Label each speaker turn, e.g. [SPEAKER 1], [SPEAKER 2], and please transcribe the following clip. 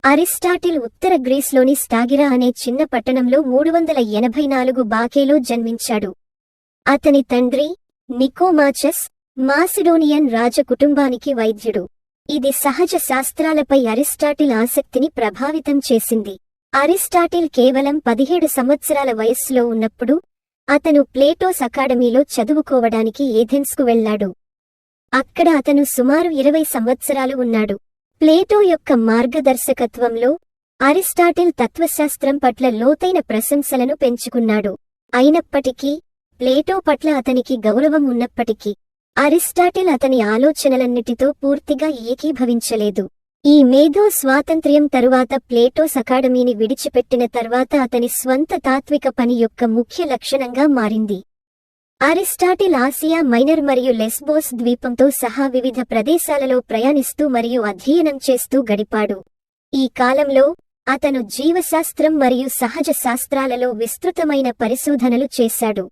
[SPEAKER 1] Aristotle ఉత్తర గ్రీస్లోని Stagira అనే చిన్న పట్టణంలో 384 బాకేలో జన్మించాడు. అతని తండ్రి నికోమాచస్ మాసిడోనియన్ రాజ కుటుంబానికి వైద్యుడు. ఇది సహజ శాస్త్రాలపై అరిస్టాటిల్ ఆసక్తిని ప్రభావితం చేసింది. అరిస్టాటిల్ కేవలం 17 సంవత్సరాల వయస్సులో ఉన్నప్పుడు అతను ప్లేటోస్ అకాడమీలో చదువుకోవడానికి ఏథెన్స్కు వెళ్లాడు. అక్కడ అతను సుమారు 20 సంవత్సరాలు ఉన్నాడు. ప్లేటో యొక్క మార్గదర్శకత్వంలో అరిస్టాటిల్ తత్వశాస్త్రం పట్ల లోతైన ప్రశంసలను పెంచుకున్నాడు. అయినప్పటికీ ప్లేటో పట్ల అతనికి గౌరవం ఉన్నప్పటికీ అరిస్టాటిల్ అతని ఆలోచనలన్నిటితో పూర్తిగా ఏకీభవించలేదు. ఈ మేధో స్వాతంత్ర్యం తరువాత ప్లేటోస్ అకాడమీని విడిచిపెట్టిన తర్వాత అతని స్వంత తాత్విక పని యొక్క ముఖ్య లక్షణంగా మారింది. అరిస్టాటిల్ ఆసియా మైనర్ మరియు లెస్బోస్ ద్వీపంతో సహా వివిధ ప్రదేశాలలో ప్రయాణిస్తూ మరియు అధ్యయనం చేస్తూ గడిపాడు. ఈ కాలంలో అతను జీవశాస్త్రం మరియు సహజ శాస్త్రాలలో విస్తృతమైన పరిశోధనలు చేశాడు.